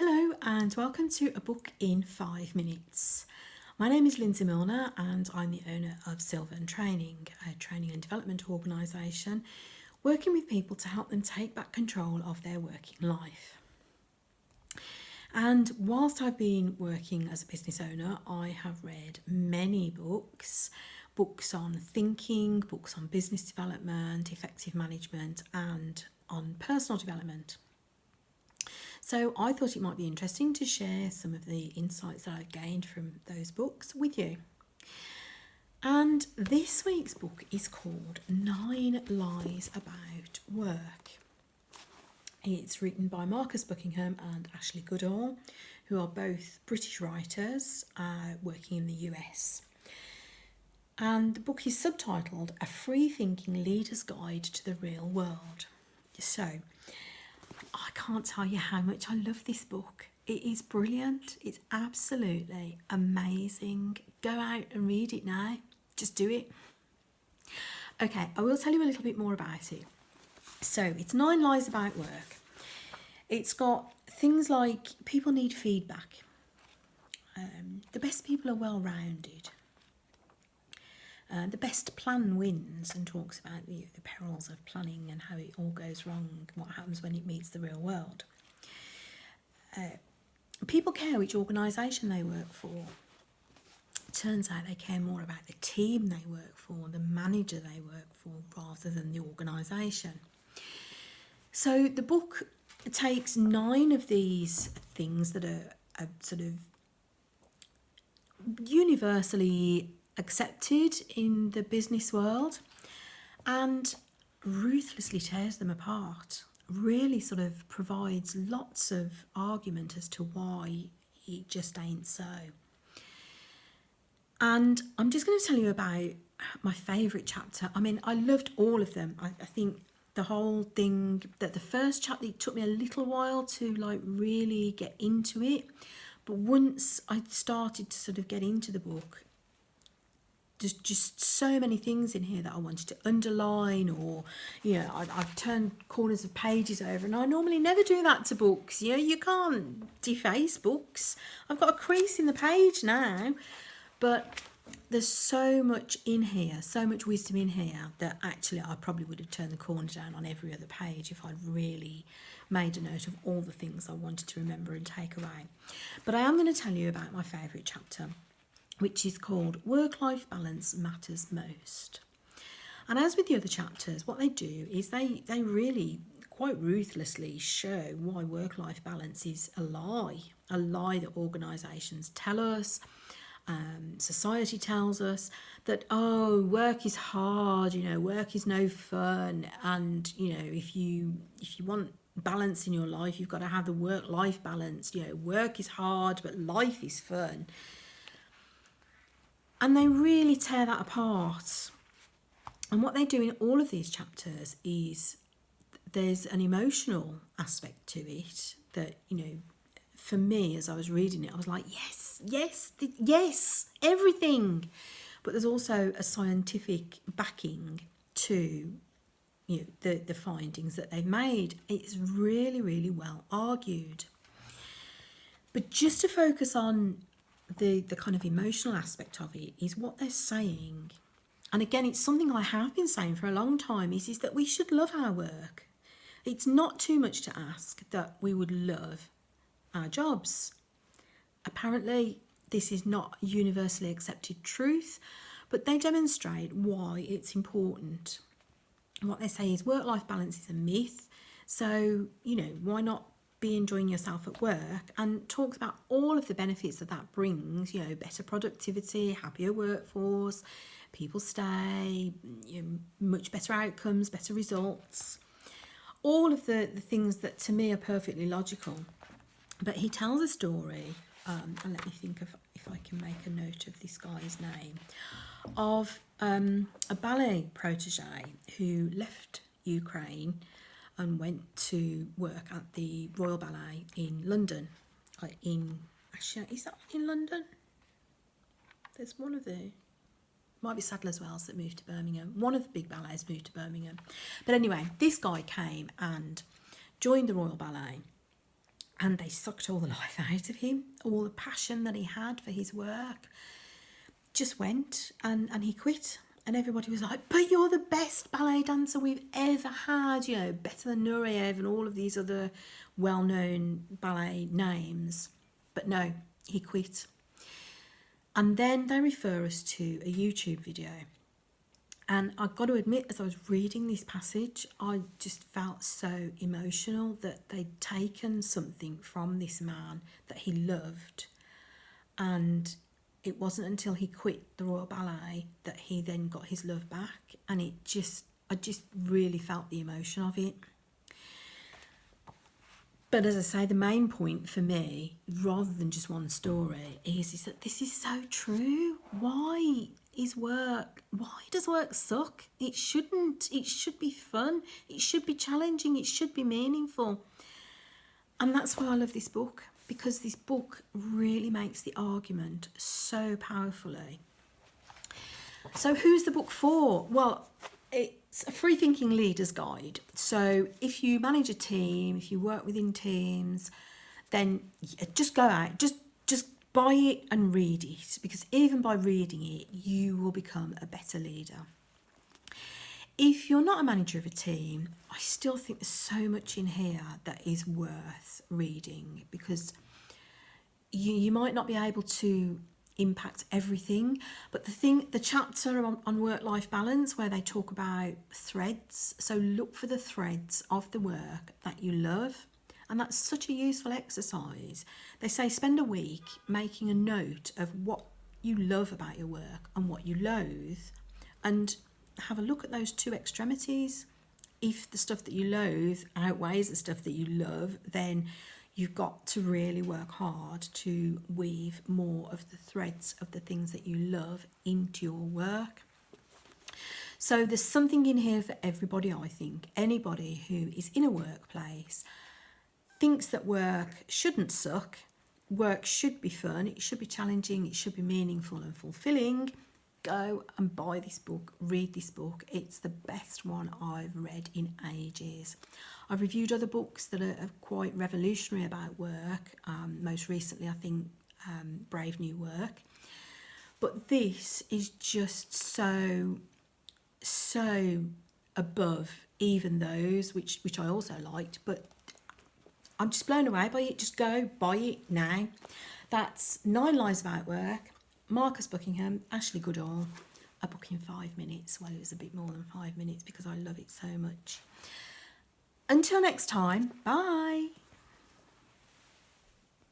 Hello and welcome to A Book in 5 Minutes. My name is Lindsay Milner and I'm the owner of Silver and Training, a training and development organisation working with people to help them take back control of their working life. And whilst I've been working as a business owner, I have read many books on thinking, books on business development, effective management and on personal development. So I thought it might be interesting to share some of the insights that I've gained from those books with you. And this week's book is called 9 Lies About Work. It's written by Marcus Buckingham and Ashley Goodall, who are both British writers working in the US. And the book is subtitled A Free-Thinking Leader's Guide to the Real World. So, I can't tell you how much I love this book. It is brilliant. It's absolutely amazing. Go out and read it now. Just do it. Okay, I will tell you a little bit more about it. So, it's 9 Lies About Work. It's got things like people need feedback. The best people are well-rounded. The best plan wins, and talks about the perils of planning and how it all goes wrong, what happens when it meets the real world. People care which organisation they work for. It turns out they care more about the team they work for, the manager they work for, rather than the organisation. So the book takes 9 of these things that are sort of universally accepted in the business world and ruthlessly tears them apart. Really sort of provides lots of argument as to why it just ain't so. And I'm just going to tell you about my favourite chapter. I mean, I loved all of them. I think the whole thing, that the first chapter, it took me a little while to like really get into it. But once I started to sort of get into the book, there's just so many things in here that I wanted to underline, or, I've turned corners of pages over, and I normally never do that to books. You can't deface books. I've got a crease in the page now, but there's so much in here, so much wisdom in here, that actually I probably would have turned the corner down on every other page if I'd really made a note of all the things I wanted to remember and take away. But I am going to tell you about my favourite chapter, which is called Work-Life Balance Matters Most. And as with the other chapters, what they do is they really quite ruthlessly show why work-life balance is a lie that organisations tell us, society tells us, that, work is hard, work is no fun, and, if you want balance in your life, you've got to have the work-life balance. Work is hard, but life is fun. And they really tear that apart. And what they do in all of these chapters is there's an emotional aspect to it that, for me, as I was reading it, I was like, yes, everything. But there's also a scientific backing to, the findings that they've made. It's really, really well argued. But just to focus on the kind of emotional aspect of it, is what they're saying, and again it's something I have been saying for a long time, is that we should love our work. It's not too much to ask that we would love our jobs. Apparently this is not universally accepted truth, but they demonstrate why it's important. And what they say is work-life balance is a myth, so why not be enjoying yourself at work, and talks about all of the benefits that brings, better productivity, happier workforce, people stay, much better outcomes, better results, all of the things that to me are perfectly logical. But he tells a story, and let me think if I can make a note of this guy's name, of a ballet protege who left Ukraine and went to work at the Royal Ballet in London. Is that in London? There's one of the, might be Sadler's Wells that moved to Birmingham. One of the big ballets moved to Birmingham. But anyway, this guy came and joined the Royal Ballet, and they sucked all the life out of him. All the passion that he had for his work just went, and he quit. And everybody was like, but you're the best ballet dancer we've ever had, you know, better than Nureyev and all of these other well-known ballet names. But no, he quit. And then they refer us to a YouTube video. And I've got to admit, as I was reading this passage, I just felt so emotional that they'd taken something from this man that he loved, and it wasn't until he quit the Royal Ballet that he then got his love back. And I just really felt the emotion of it. But as I say, the main point for me, rather than just one story, is that this is so true. Why does work suck? It shouldn't. It should be fun. It should be challenging. It should be meaningful. And that's why I love this book, because this book really makes the argument so powerfully. So who's the book for? Well, it's a free thinking leader's guide. So if you manage a team, if you work within teams, then just go out, just buy it and read it, because even by reading it, you will become a better leader. If you're not a manager of a team, I still think there's so much in here that is worth reading, because you might not be able to impact everything, but the chapter on work-life balance, where they talk about threads, so look for the threads of the work that you love, and that's such a useful exercise. They say spend a week making a note of what you love about your work and what you loathe, and have a look at those two extremities. If the stuff that you loathe outweighs the stuff that you love, then you've got to really work hard to weave more of the threads of the things that you love into your work. So there's something in here for everybody, I think. Anybody who is in a workplace thinks that work shouldn't suck, work should be fun, it should be challenging, it should be meaningful and fulfilling, go and buy this book, read this book. It's the best one I've read in ages. I've reviewed other books that are quite revolutionary about work. Most recently, I think, Brave New Work. But this is just so above even those, which I also liked. But I'm just blown away by it. Just go buy it now. That's 9 Lies About Work, Marcus Buckingham, Ashley Goodall. A book in 5 minutes. Well, it was a bit more than 5 minutes because I love it so much. Until next time, bye.